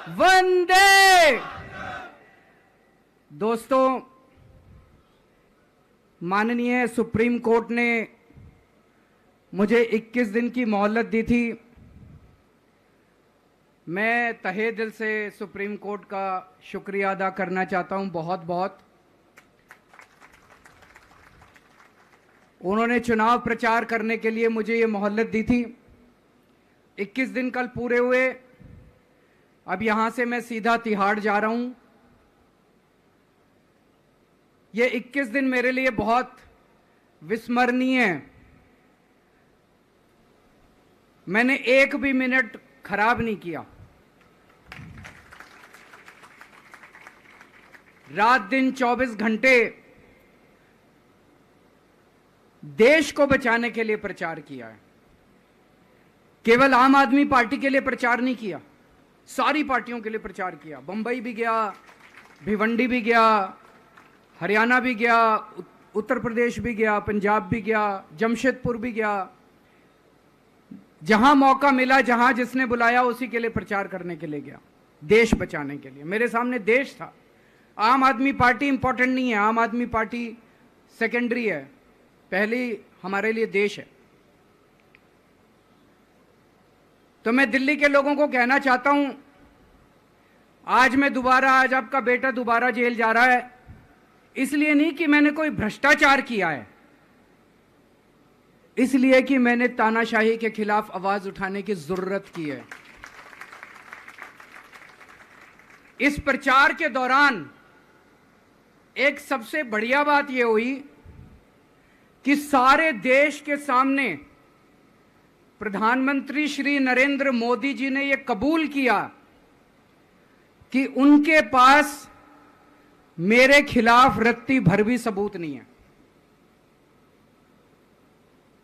वंदे। दोस्तों, माननीय supreme court ने मुझे 21 दिन की मोहलत दी थी। मैं तहे दिल से सुप्रीम कोर्ट का शुक्रिया अदा करना चाहता हूं, बहुत बहुत। उन्होंने चुनाव प्रचार करने के लिए मुझे ये मोहलत दी थी। 21 दिन कल पूरे हुए। अब यहां से मैं सीधा तिहाड़ जा रहा हूं। ये 21 दिन मेरे लिए बहुत विस्मरणीय है। मैंने एक भी मिनट खराब नहीं किया। रात दिन 24 घंटे देश को बचाने के लिए प्रचार किया है। केवल आम आदमी पार्टी के लिए प्रचार नहीं किया, सारी पार्टियों के लिए प्रचार किया। बंबई भी गया, भिवंडी भी गया, हरियाणा भी गया, उत्तर प्रदेश भी गया, पंजाब भी गया, जमशेदपुर भी गया। जहां मौका मिला, जहां जिसने बुलाया, उसी के लिए प्रचार करने के लिए गया, देश बचाने के लिए। मेरे सामने देश था। आम आदमी पार्टी इंपॉर्टेंट नहीं है, आम आदमी पार्टी सेकेंडरी है, पहली हमारे लिए देश है। तो मैं दिल्ली के लोगों को कहना चाहता हूं, आज आपका बेटा दोबारा जेल जा रहा है, इसलिए नहीं कि मैंने कोई भ्रष्टाचार किया है, इसलिए कि मैंने तानाशाही के खिलाफ आवाज उठाने की जरूरत की है। इस प्रचार के दौरान एक सबसे बढ़िया बात यह हुई कि सारे देश के सामने प्रधानमंत्री श्री नरेंद्र मोदी जी ने यह कबूल किया कि उनके पास मेरे खिलाफ रत्ती भर भी सबूत नहीं है।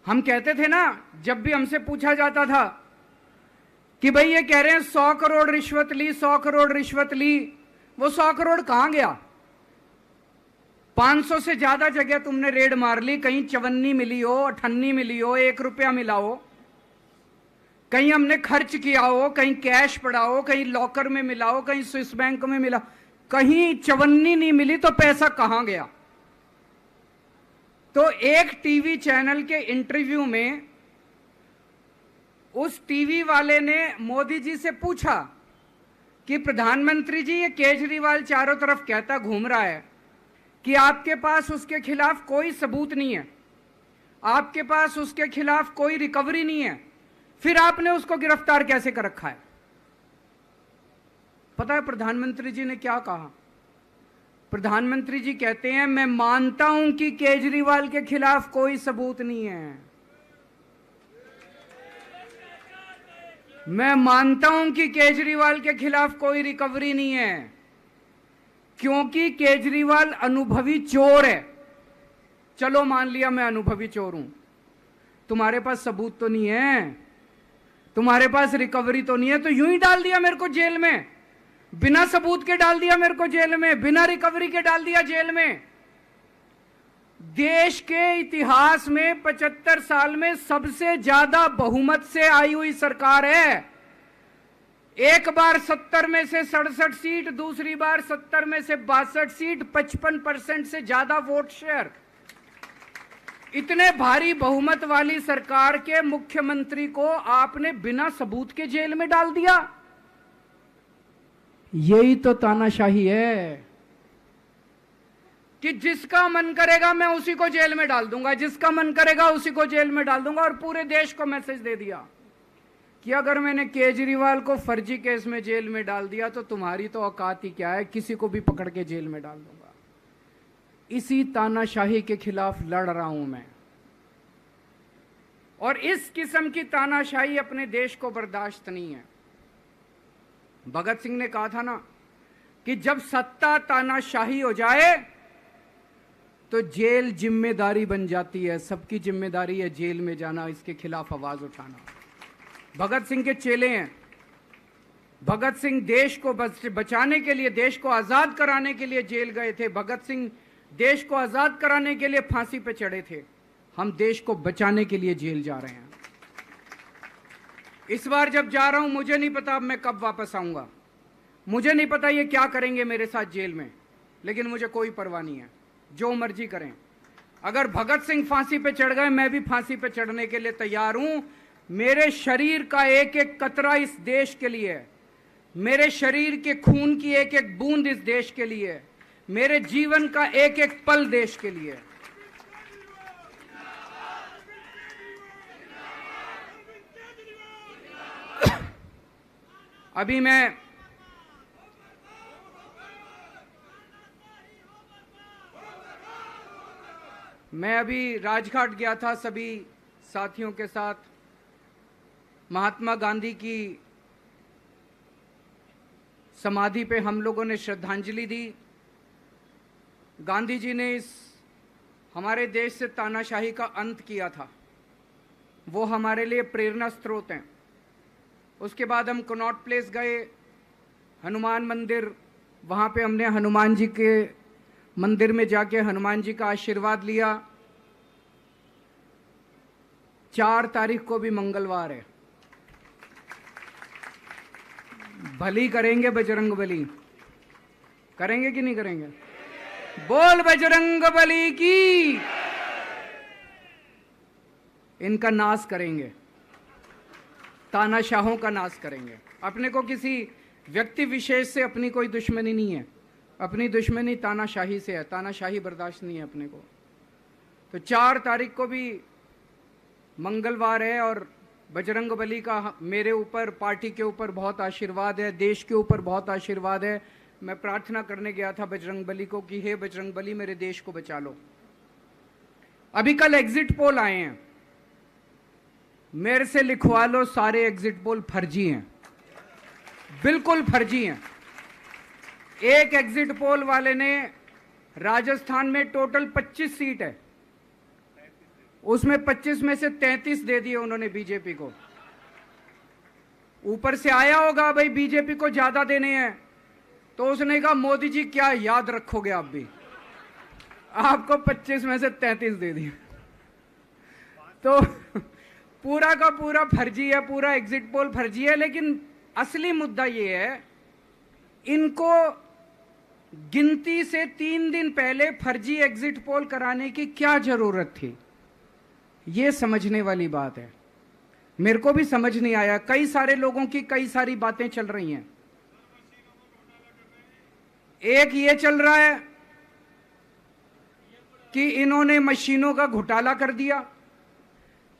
हम कहते थे ना, जब भी हमसे पूछा जाता था कि भाई ये कह रहे हैं 100 करोड़ रिश्वत ली, 100 करोड़ रिश्वत ली, वो 100 करोड़ कहां गया? 500 से ज्यादा जगह तुमने रेड मार ली, कहीं चवन्नी मिली हो, अठन्नी मिली हो, 1 रुपया मिला हो, कहीं हमने खर्च किया हो, कहीं कैश पड़ा हो, कहीं लॉकर में मिला हो, कहीं स्विस बैंक में मिला, कहीं चवन्नी नहीं मिली, तो पैसा कहां गया? तो एक टीवी चैनल के इंटरव्यू में उस टीवी वाले ने मोदी जी से पूछा कि प्रधानमंत्री जी, ये केजरीवाल चारों तरफ कहता घूम रहा है कि आपके पास उसके खिलाफ कोई सबूत नहीं है, आपके पास उसके खिलाफ कोई रिकवरी नहीं है, फिर आपने उसको गिरफ्तार कैसे कर रखा है? पता है प्रधानमंत्री जी ने क्या कहा? प्रधानमंत्री जी कहते हैं, मैं मानता हूं कि केजरीवाल के खिलाफ कोई सबूत नहीं है, मैं मानता हूं कि केजरीवाल के खिलाफ कोई रिकवरी नहीं है, क्योंकि केजरीवाल अनुभवी चोर है। चलो मान लिया मैं अनुभवी चोर हूं, तुम्हारे पास सबूत तो नहीं है, तुम्हारे पास रिकवरी तो नहीं है, तो यूं ही डाल दिया मेरे को जेल में, बिना सबूत के डाल दिया मेरे को जेल में, बिना रिकवरी के डाल दिया जेल में। देश के इतिहास में 75 साल में सबसे ज्यादा बहुमत से आई हुई सरकार है। एक बार 70 में से 67 सीट, दूसरी बार 70 में से 62 सीट, 55% से ज्यादा वोट शेयर। इतने भारी बहुमत वाली सरकार के मुख्यमंत्री को आपने बिना सबूत के जेल में डाल दिया। यही तो तानाशाही है कि जिसका मन करेगा मैं उसी को जेल में डाल दूंगा, जिसका मन करेगा उसी को जेल में डाल दूंगा। और पूरे देश को मैसेज दे दिया कि अगर मैंने केजरीवाल को फर्जी केस में जेल में डाल दिया तो तुम्हारी तो औकात ही क्या है, किसी को भी पकड़ के जेल में डाल दूंगा। इसी तानाशाही के खिलाफ लड़ रहा हूं मैं, और इस किस्म की तानाशाही अपने देश को बर्दाश्त नहीं है। भगत सिंह ने कहा था ना कि जब सत्ता तानाशाही हो जाए तो जेल जिम्मेदारी बन जाती है, सबकी जिम्मेदारी है जेल में जाना, इसके खिलाफ आवाज उठाना। भगत सिंह के चेले हैं। भगत सिंह देश को बचाने के लिए, देश को आजाद कराने के लिए जेल गए थे। भगत सिंह देश को आजाद कराने के लिए फांसी पे चढ़े थे। हम देश को बचाने के लिए जेल जा रहे हैं। इस बार जब जा रहा हूं, मुझे नहीं पता अब मैं कब वापस आऊंगा। मुझे नहीं पता ये क्या करेंगे मेरे साथ जेल में, लेकिन मुझे कोई परवाह नहीं है, जो मर्जी करें। अगर भगत सिंह फांसी पे चढ़ गए, मैं भी फांसी पे चढ़ने के लिए तैयार हूं। मेरे शरीर का एक एक कतरा इस देश के लिए है, मेरे शरीर के खून की एक एक बूंद इस देश के लिए है, मेरे जीवन का एक एक पल देश के लिए है। अभी मैं अभी राजघाट गया था सभी साथियों के साथ। महात्मा गांधी की समाधि पे हम लोगों ने श्रद्धांजलि दी। गांधी जी ने इस हमारे देश से तानाशाही का अंत किया था, वो हमारे लिए प्रेरणा स्रोत हैं। उसके बाद हम कनॉट प्लेस गए, हनुमान मंदिर, वहाँ पे हमने हनुमान जी के मंदिर में जाके हनुमान जी का आशीर्वाद लिया। 4 तारीख को भी मंगलवार है, भली करेंगे बजरंग बली, करेंगे कि नहीं करेंगे? बोल बजरंग बली की। इनका नाश करेंगे, तानाशाहों का नाश करेंगे। अपने को किसी व्यक्ति विशेष से अपनी कोई दुश्मनी नहीं है, अपनी दुश्मनी तानाशाही से है। तानाशाही बर्दाश्त नहीं है अपने को। तो 4 तारीख को भी मंगलवार है और बजरंग बली का मेरे ऊपर, पार्टी के ऊपर बहुत आशीर्वाद है, देश के ऊपर बहुत आशीर्वाद है। मैं प्रार्थना करने गया था बजरंग बली को कि हे बजरंग बली, मेरे देश को बचा लो। अभी कल एग्जिट पोल आए हैं, मेरे से लिखवा लो, सारे एग्जिट पोल फर्जी हैं, बिल्कुल फर्जी हैं। एक एग्जिट पोल वाले ने राजस्थान में टोटल 25 सीट है, उसमें 25 में से 33 दे दिए उन्होंने बीजेपी को। ऊपर से आया होगा भाई बीजेपी को ज्यादा देने हैं, तो उसने कहा मोदी जी क्या याद रखोगे आप भी, आपको 25 में से 33 दे दिए। तो पूरा का पूरा फर्जी है, पूरा एग्जिट पोल फर्जी है। लेकिन असली मुद्दा ये है, इनको गिनती से 3 दिन पहले फर्जी एग्जिट पोल कराने की क्या जरूरत थी, ये समझने वाली बात है। मेरे को भी समझ नहीं आया। कई सारे लोगों की कई सारी बातें चल रही हैं। एक ये चल रहा है कि इन्होंने मशीनों का घोटाला कर दिया,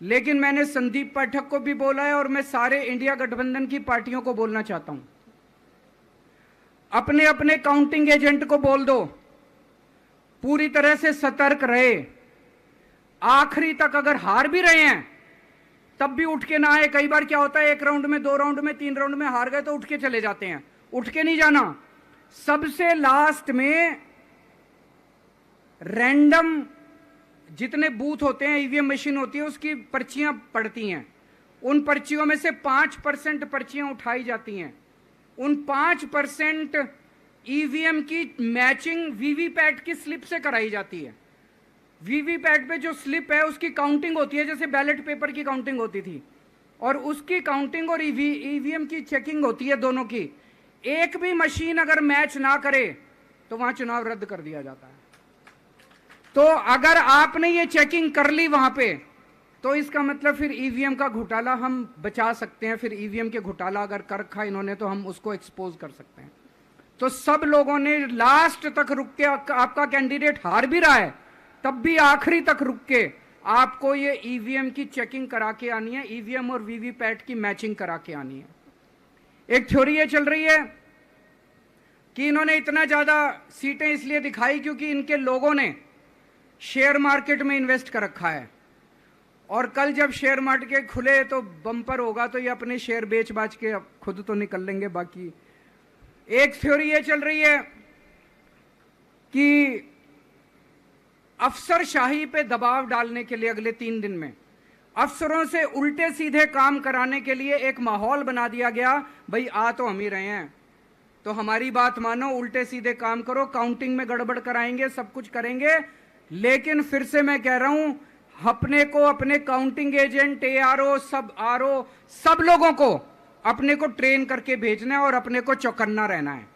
लेकिन मैंने संदीप पाठक को भी बोला है और मैं सारे इंडिया गठबंधन की पार्टियों को बोलना चाहता हूं, अपने अपने काउंटिंग एजेंट को बोल दो, पूरी तरह से सतर्क रहे। आखिरी तक अगर हार भी रहे हैं तब भी उठ के ना आए। कई बार क्या होता है, 1 राउंड में, 2 राउंड में, 3 राउंड में हार गए तो उठ के चले जाते हैं। उठ के नहीं जाना। सबसे लास्ट में रैंडम जितने बूथ होते हैं, ईवीएम मशीन होती है, उसकी पर्चियां पड़ती हैं। उन पर्चियों में से 5% पर्चियां उठाई जाती हैं। उन 5% ईवीएम की मैचिंग वीवीपैट की स्लिप से कराई जाती है। वीवीपैट पे जो स्लिप है उसकी काउंटिंग होती है, जैसे बैलेट पेपर की काउंटिंग होती थी, और उसकी काउंटिंग और ईवीएम की चेकिंग होती है दोनों की। एक भी मशीन अगर मैच ना करे तो वहां चुनाव रद्द कर दिया जाता है। तो अगर आपने ये चेकिंग कर ली वहां पे, तो इसका मतलब फिर ईवीएम का घोटाला हम बचा सकते हैं। फिर ईवीएम के घोटाला अगर कर रखा इन्होंने तो हम उसको एक्सपोज कर सकते हैं। तो सब लोगों ने लास्ट तक रुक के, आपका कैंडिडेट हार भी रहा है तब भी आखिरी तक रुक के आपको ये ईवीएम की चेकिंग करा के आनी है, ईवीएम और वीवीपैट की मैचिंग करा के आनी है। एक थ्योरी ये चल रही है कि इन्होंने इतना ज्यादा सीटें इसलिए दिखाई क्योंकि इनके लोगों ने शेयर मार्केट में इन्वेस्ट कर रखा है, और कल जब शेयर मार्केट खुले तो बम्पर होगा तो ये अपने शेयर बेच बाच के खुद तो निकल लेंगे। बाकी एक थ्योरी ये चल रही है कि अफसरशाही पे दबाव डालने के लिए अगले 3 दिन में अफसरों से उल्टे सीधे काम कराने के लिए एक माहौल बना दिया गया। भाई आ तो हम ही रहे हैं, तो हमारी बात मानो, उल्टे सीधे काम करो, काउंटिंग में गड़बड़ कराएंगे, सब कुछ करेंगे। लेकिन फिर से मैं कह रहा हूं, अपने को, अपने काउंटिंग एजेंट, एआरओ, सब आरओ, सब लोगों को अपने को ट्रेन करके भेजना है और अपने को चौकन्ना रहना है।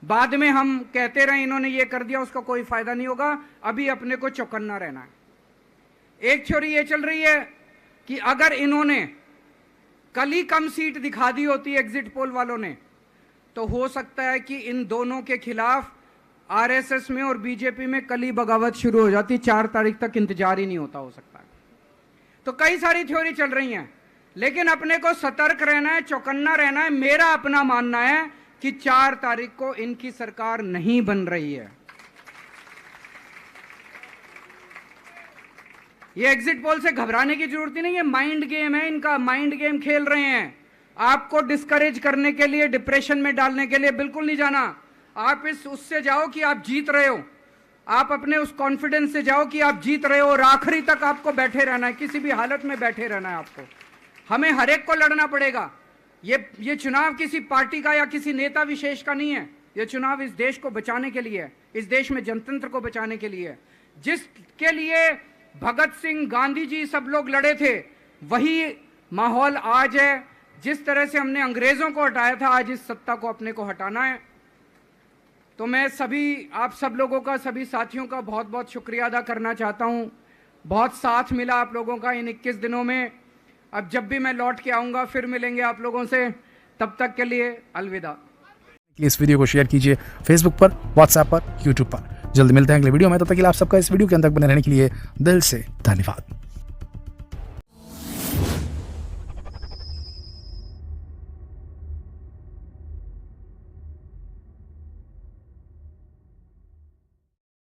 बाद में हम कहते रहे इन्होंने ये कर दिया, उसका कोई फायदा नहीं होगा, अभी अपने को चौकन्ना रहना है। एक थ्योरी ये चल रही है कि अगर इन्होंने कल ही कम सीट दिखा दी होती एग्जिट पोल वालों ने, तो हो सकता है कि इन दोनों के खिलाफ आरएसएस में और बीजेपी में कल ही बगावत शुरू हो जाती, 4 तारीख तक इंतजार ही नहीं होता, हो सकता है। तो कई सारी थ्योरी चल रही हैं, लेकिन अपने को सतर्क रहना है, चौकन्ना रहना है। मेरा अपना मानना है कि 4 तारीख को इनकी सरकार नहीं बन रही है। ये एग्जिट पोल से घबराने की जरूरत ही नहीं है, माइंड गेम है इनका, माइंड गेम खेल रहे हैं। आपको डिस्करेज करने के लिए, डिप्रेशन में डालने के लिए बिल्कुल नहीं जाना। आप उससे जाओ कि आप जीत रहे हो, आप अपने उस कॉन्फिडेंस से जाओ कि आप जीत रहे हो, और आखिरी तक आपको बैठे रहना है, किसी भी हालत में बैठे रहना है आपको। हमें हर एक को लड़ना पड़ेगा। ये चुनाव किसी पार्टी का या किसी नेता विशेष का नहीं है, ये चुनाव इस देश को बचाने के लिए है, इस देश में जनतंत्र को बचाने के लिए है। जिसके लिए भगत सिंह, गांधी जी सब लोग लड़े थे, वही माहौल आज है। जिस तरह से हमने अंग्रेजों को हटाया था, आज इस सत्ता को अपने को हटाना है। तो मैं सभी आप सब लोगों का, सभी साथियों का बहुत बहुत शुक्रिया अदा करना चाहता हूं। बहुत साथ मिला आप लोगों का इन 21 दिनों में। अब जब भी मैं लौट के आऊंगा फिर मिलेंगे आप लोगों से, तब तक के लिए अलविदा। इस वीडियो को शेयर कीजिए फेसबुक पर, व्हाट्सएप पर, यूट्यूब पर। जल्द मिलते हैं अगले वीडियो में, तब तक के लिए आप सबका इस वीडियो के अंदर बने रहने के लिए दिल से धन्यवाद।